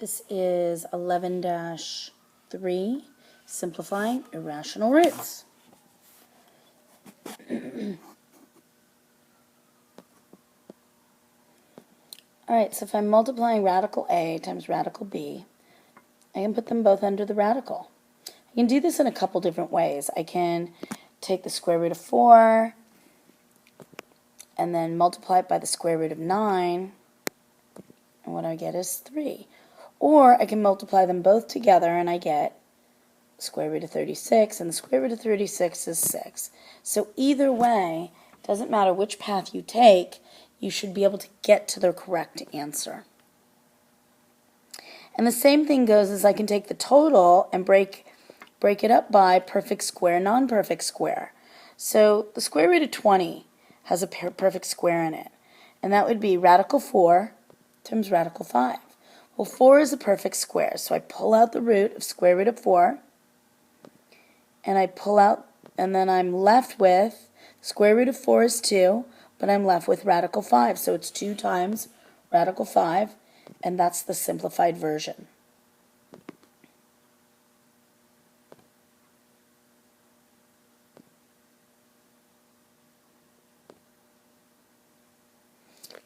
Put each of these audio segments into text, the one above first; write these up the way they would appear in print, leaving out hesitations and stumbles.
This is 11-3, simplifying irrational roots. Alright, so if I'm multiplying radical A times radical B, I can put them both under the radical. I can do this in a couple different ways. I can take the square root of 4 and then multiply it by the square root of 9, and what I get is 3. Or I can multiply them both together and I get square root of 36, and the square root of 36 is 6. So either way, it doesn't matter which path you take, you should be able to get to the correct answer. And the same thing goes as I can take the total and break it up by perfect square, non-perfect square. So the square root of 20 has a perfect square in it, and that would be radical 4 times radical 5. Well, 4 is a perfect square, so I pull out the root of square root of 4, and I pull out, and then I'm left with, square root of 4 is 2, but I'm left with radical 5, so it's 2 times radical 5, and that's the simplified version.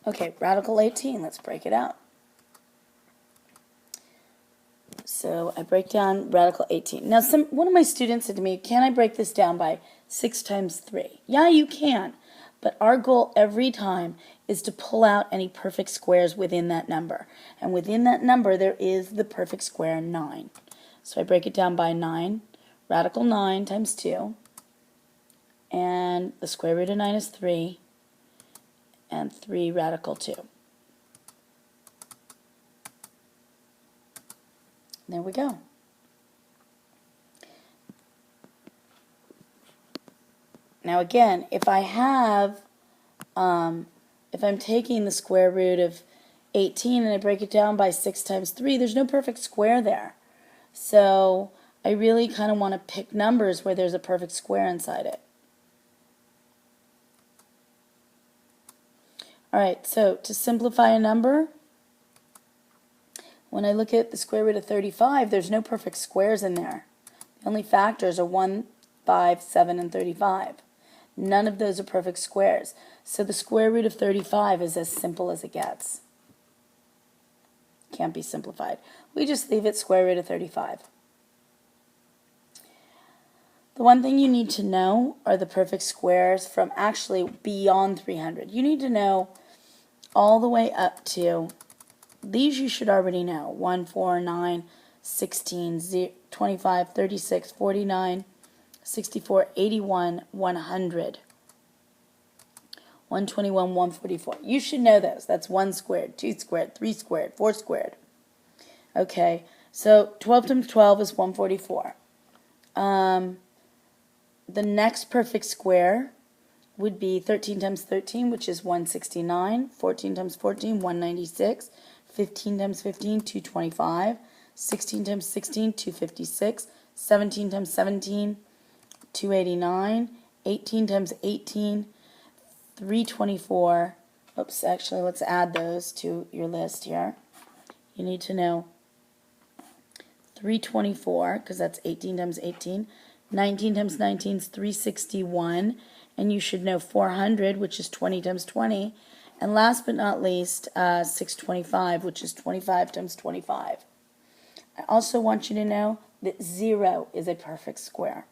Okay, radical 18, let's break it out. So I break down radical 18. Now, one of my students said to me, can I break this down by 6 times 3? Yeah, you can, but our goal every time is to pull out any perfect squares within that number. And within that number, there is the perfect square 9. So I break it down by 9, radical 9 times 2, and the square root of 9 is 3, and 3 radical 2. There we go. Now again, if I have, if I'm taking the square root of 18 and I break it down by 6 times 3, there's no perfect square there. So I really kind of want to pick numbers where there's a perfect square inside it. Alright, so to simplify a number, when I look at the square root of 35, there's no perfect squares in there. The only factors are 1, 5, 7, and 35. None of those are perfect squares. So the square root of 35 is as simple as it gets. Can't be simplified. We just leave it square root of 35. The one thing you need to know are the perfect squares from actually beyond 300. You need to know all the way up to, these you should already know, 1, 4, 9, 16, 25, 36, 49, 64, 81, 100, 121, 144. You should know those. That's 1 squared, 2 squared, 3 squared, 4 squared. Okay, so 12 times 12 is 144. The next perfect square would be 13 times 13, which is 169, 14 times 14, 196, 15 times 15, 225, 16 times 16, 256, 17 times 17, 289, 18 times 18, 324. Oops, actually, let's add those to your list here. You need to know 324, because that's 18 times 18. 19 times 19 is 361, and you should know 400, which is 20 times 20. And last but not least, 625, which is 25 times 25. I also want you to know that 0 is a perfect square.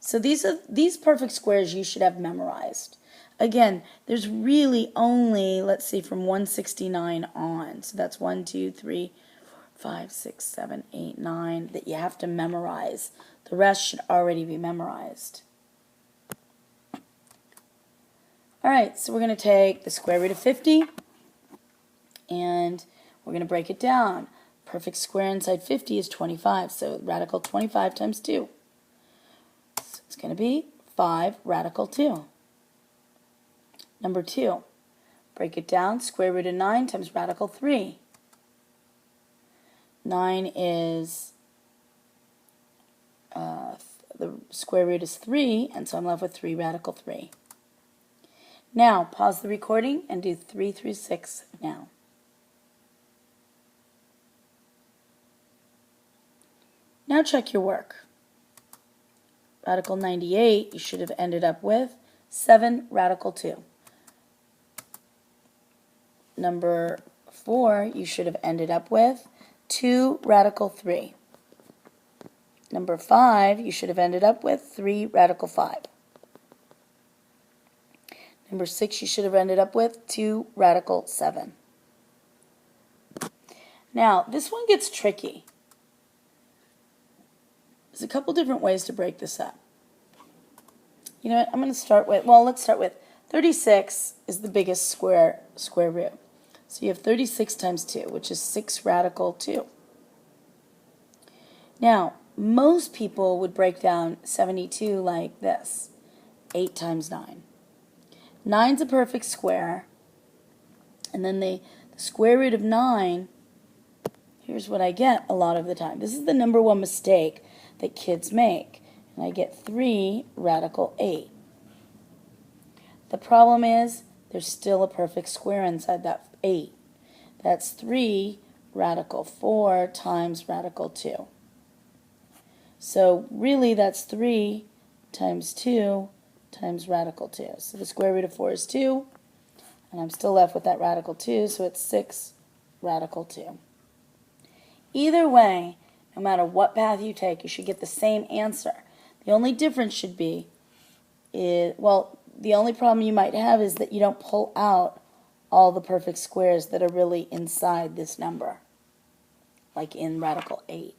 So these perfect squares you should have memorized. Again, there's really only, let's see, from 169 on. So that's 1, 2, 3, 5, 6, 7, 8, 9 that you have to memorize. The rest should already be memorized. Alright, so we're going to take the square root of 50 and we're going to break it down. Perfect square inside 50 is 25, so radical 25 times 2. So it's going to be 5 radical 2. Number 2, break it down, square root of 9 times radical 3. 9 is, the square root is 3, and so I'm left with 3 radical 3. Now, pause the recording and do 3 through 6 now. Now check your work. Radical 98, you should have ended up with 7 radical 2. Number 4, you should have ended up with 2 radical 3. Number 5, you should have ended up with 3 radical 5. Number 6, you should have ended up with 2 radical 7. Now, this one gets tricky. There's a couple different ways to break this up. You know what, I'm going to start with, let's start with 36 is the biggest square root. So you have 36 times 2, which is 6 radical 2. Now, most people would break down 72 like this, 8 times 9. 9's a perfect square, and then the square root of 9, here's what I get a lot of the time. This is the number one mistake that kids make, and I get 3 radical 8. The problem is there's still a perfect square inside that 8. That's 3 radical 4 times radical 2. So really that's 3 times 2 times radical 2. So the square root of 4 is 2, and I'm still left with that radical 2, so it's 6 radical 2. Either way, no matter what path you take, you should get the same answer. The only difference should be, the only problem you might have is that you don't pull out all the perfect squares that are really inside this number, like in radical 8.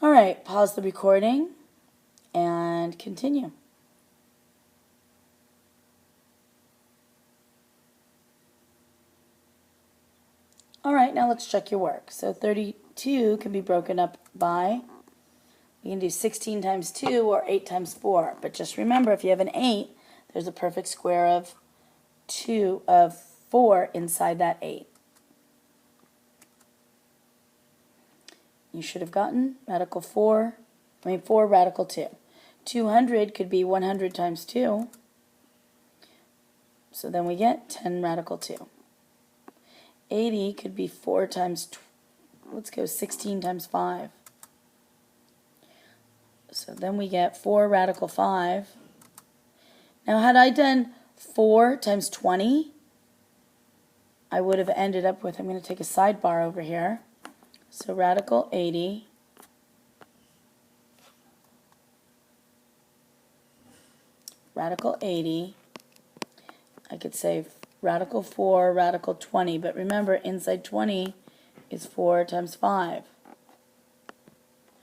All right, pause the recording and continue. All right, now let's check your work. So 32 can be broken up by, we can do 16 times 2 or 8 times 4. But just remember, if you have an 8, there's a perfect square of 4 inside that 8. You should have gotten radical 4 radical 2. 200 could be 100 times 2. So then we get 10 radical 2. 80 could be 4 times, let's go 16 times 5. So then we get 4 radical 5. Now had I done 4 times 20, I would have ended up with, I'm going to take a sidebar over here. So radical 80 I could say radical 4, radical 20, but remember inside 20 is 4 times 5.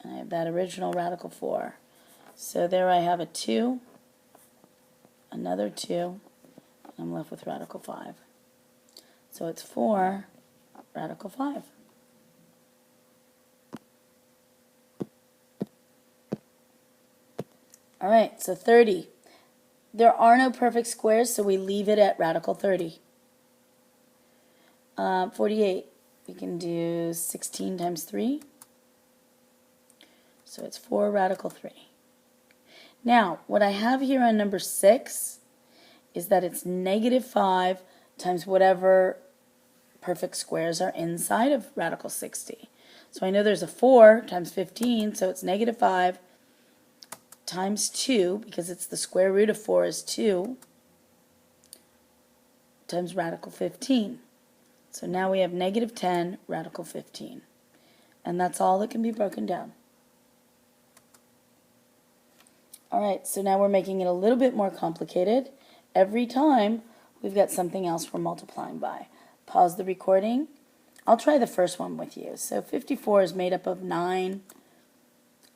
And I have that original radical 4. So there I have a 2, another 2, and I'm left with radical 5. So it's 4 radical 5. All right, so 30. There are no perfect squares, so we leave it at radical 30. 48, we can do 16 times 3. So it's 4 radical 3. Now, what I have here on number 6 is that it's negative 5 times whatever perfect squares are inside of radical 60. So I know there's a 4 times 15, so it's negative 5 times 2, because it's the square root of 4 is 2, times radical 15. So now we have negative 10 radical 15. And that's all that can be broken down. Alright, so now we're making it a little bit more complicated. Every time we've got something else we're multiplying by. Pause the recording. I'll try the first one with you. So 54 is made up of 9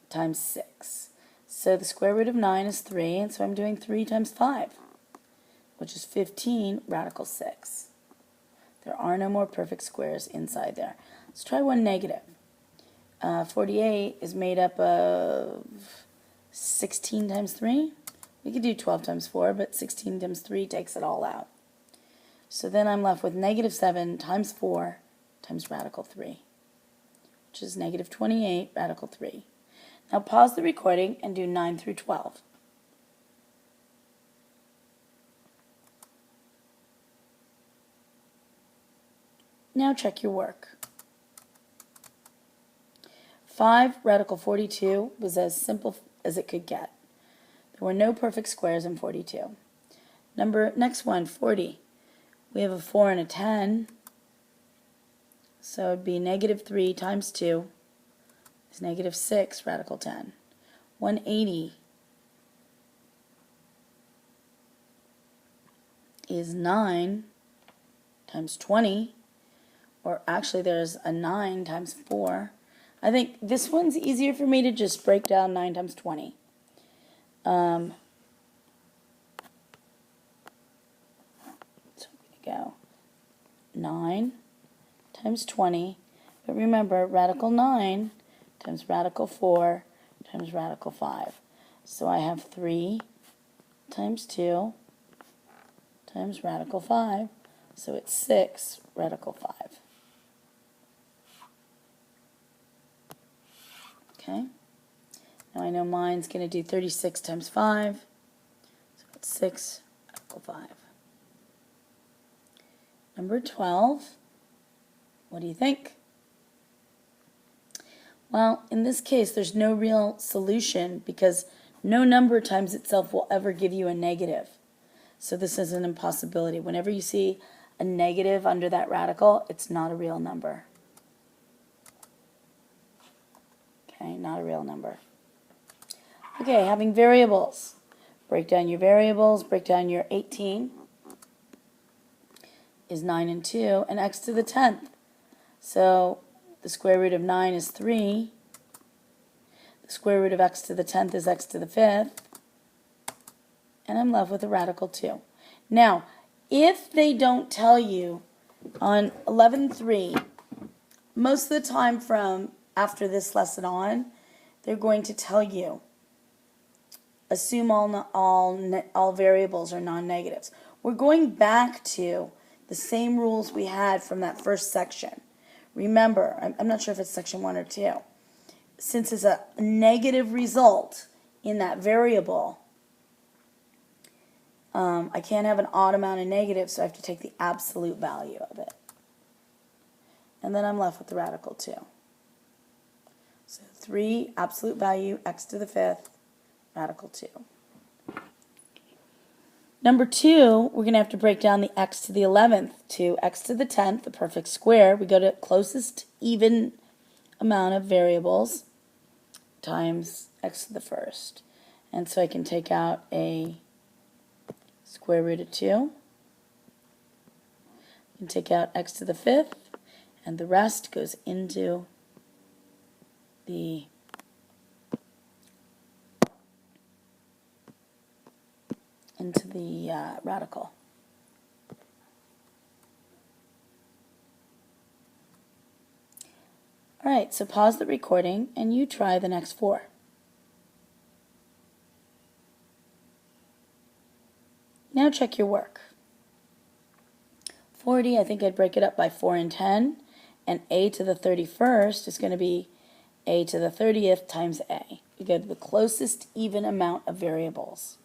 times 6. So the square root of 9 is 3, and so I'm doing 3 times 5, which is 15 radical 6. There are no more perfect squares inside there. Let's try one negative. 48 is made up of 16 times 3. We could do 12 times 4, but 16 times 3 takes it all out. So then I'm left with negative 7 times 4 times radical 3, which is negative 28 radical 3. Now pause the recording and do 9 through 12. Now check your work. 5 radical 42 was as simple as it could get. There were no perfect squares in 42. Next one, 40. We have a 4 and a 10. So it would be negative 3 times 2 is negative 6 radical 10. 180 is 9 times 20, or actually there's a 9 times 4. I think this one's easier for me to just break down 9 times 20. So I'm going to go 9 times 20, but remember radical 9 times radical 4 times radical 5. So I have 3 times 2 times radical 5, so it's 6 radical 5. Okay, now I know mine's going to do 36 times 5, so it's 6 radical 5. Number 12, what do you think? Well, in this case, there's no real solution because no number times itself will ever give you a negative. So this is an impossibility. Whenever you see a negative under that radical, it's not a real number. Okay, not a real number. Okay, having variables. Break down your variables, break down your 18 is 9 and 2, and x to the 10th. So the square root of 9 is 3. The square root of x to the 10th is x to the 5th. And I'm left with a radical 2. Now, if they don't tell you on 11.3, most of the time from after this lesson on, they're going to tell you, assume all variables are non-negatives. We're going back to the same rules we had from that first section. Remember, I'm not sure if it's section 1 or 2. Since it's a negative result in that variable, I can't have an odd amount of negatives, so I have to take the absolute value of it. And then I'm left with the radical 2. So 3, absolute value, x to the 5th, radical 2. Number 2, we're going to have to break down the x to the 11th to x to the 10th, the perfect square. We go to closest even amount of variables times x to the 1st. And so I can take out a square root of 2. I can take out x to the 5th, and the rest goes into the radical. All right, so pause the recording and you try the next 4. Now check your work. 40, I think I'd break it up by 4 and 10, and a to the 31st is going to be a to the 30th times a. You go to the closest even amount of variables.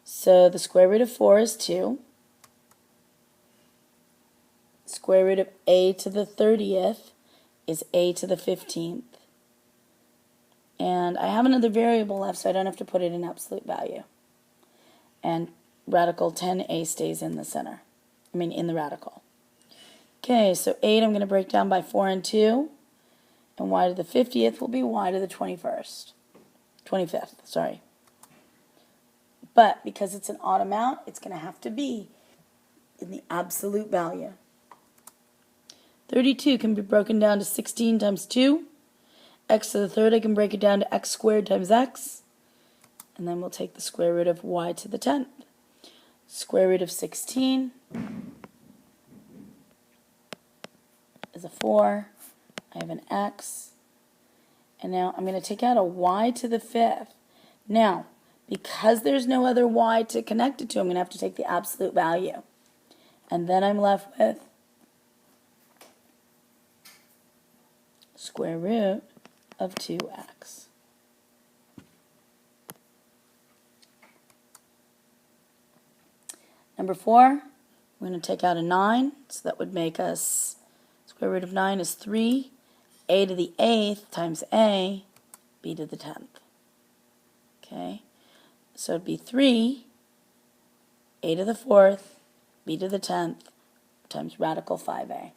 So the square root of 4 is 2. Square root of a to the 30th is a to the 15th. And I have another variable left, so I don't have to put it in absolute value. And radical 10a stays in the center. In the radical. Okay, so 8 I'm going to break down by 4 and 2. And y to the 50th will be y to the 25th, sorry. But because it's an odd amount, it's going to have to be in the absolute value. 32 can be broken down to 16 times 2. X to the 3rd, I can break it down to x squared times x. And then we'll take the square root of y to the 10th. Square root of 16 is a 4. I have an x. And now I'm going to take out a y to the 5th. Now, because there's no other y to connect it to, I'm going to have to take the absolute value. And then I'm left with square root of 2x. Number 4, I'm going to take out a 9, so that would make us, square root of 9 is 3, a to the 8th times a, b to the 10th. Okay, so it'd be 3, a to the 4th, b to the 10th, times radical 5a.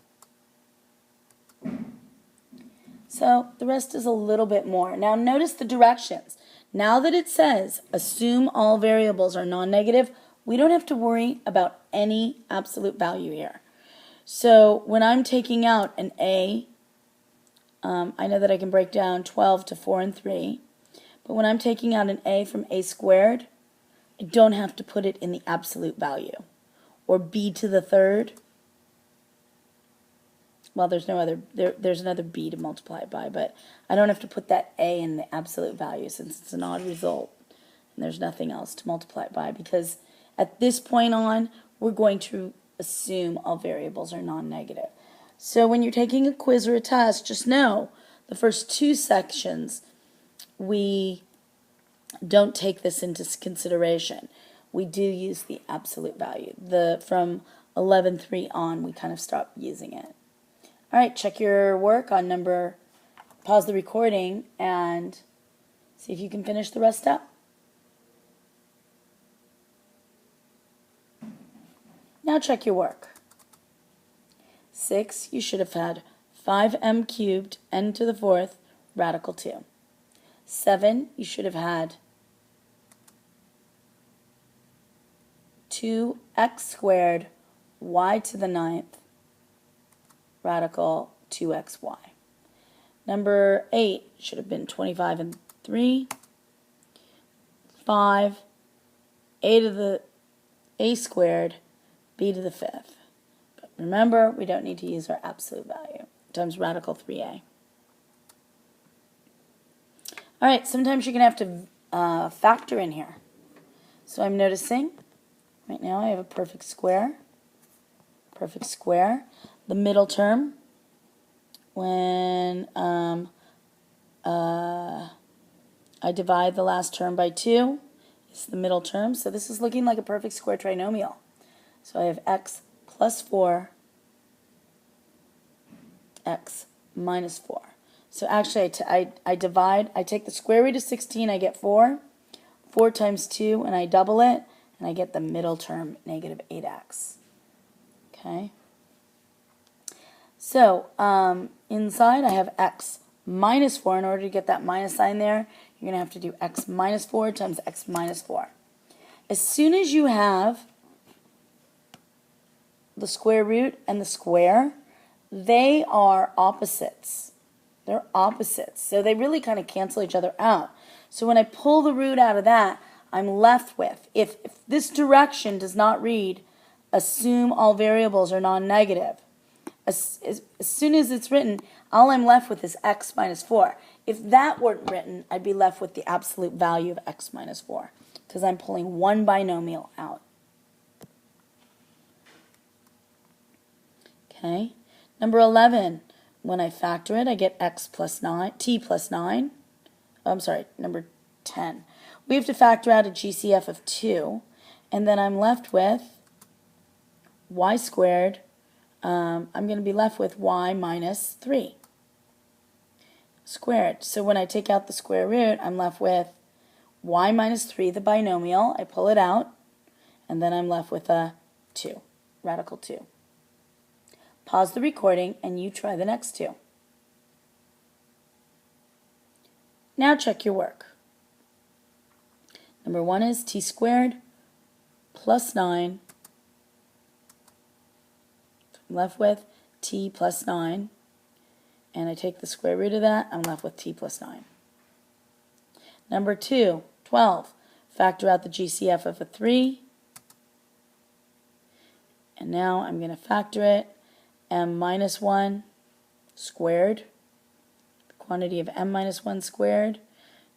So the rest is a little bit more. Now notice the directions. Now that it says assume all variables are non-negative, we don't have to worry about any absolute value here. So when I'm taking out an a, I know that I can break down 12 to 4 and 3, but when I'm taking out an a from a squared, I don't have to put it in the absolute value. Or b to the 3rd. Well, there's no other, there's another b to multiply it by, but I don't have to put that a in the absolute value since it's an odd result. And there's nothing else to multiply it by, because at this point on, we're going to assume all variables are non-negative. So when you're taking a quiz or a test, just know the first 2 sections, we don't take this into consideration. We do use the absolute value. From 11.3 on, we kind of stop using it. All right, check your work on number, pause the recording, and see if you can finish the rest up. Now check your work. 6, you should have had 5m cubed, n to the 4th, radical 2. 7, you should have had 2x squared, y to the 9th, radical 2xy. Number 8 should have been 25 and 3. 5, a to the a squared, b to the 5th. But remember, we don't need to use our absolute value, times radical 3a. All right, sometimes you're going to have to factor in here. So I'm noticing right now I have a perfect square. Perfect square. The middle term, when I divide the last term by 2, is the middle term. So this is looking like a perfect square trinomial. So I have x plus 4, x minus 4. So actually I divide, I take the square root of 16, I get 4. 4 times 2, and I double it, and I get the middle term, negative 8x. Okay? So, inside I have x minus 4. In order to get that minus sign there, you're going to have to do x minus 4 times x minus 4. As soon as you have the square root and the square, they are opposites. They're opposites. So they really kind of cancel each other out. So when I pull the root out of that, I'm left with, if this direction does not read, assume all variables are non-negative, as soon as it's written, all I'm left with is x minus 4. If that weren't written, I'd be left with the absolute value of x minus 4, because I'm pulling one binomial out. Okay, number 11, when I factor it, I get x plus 9, t plus 9. Oh, I'm sorry, number 10. We have to factor out a GCF of 2, and then I'm left with y squared. I'm going to be left with y minus 3 squared. So when I take out the square root, I'm left with y minus 3, the binomial. I pull it out, and then I'm left with a 2, radical 2. Pause the recording, and you try the next 2. Now check your work. Number 1 is t squared plus 9. I'm left with t plus 9. And I take the square root of that, I'm left with t plus 9. Number 2, 12. Factor out the GCF of a 3. And now I'm going to factor it. M minus 1 squared. The quantity of m minus 1 squared.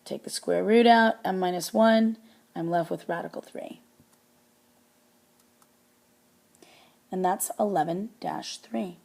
Take the square root out, m minus 1. I'm left with radical 3. And that's 11-3.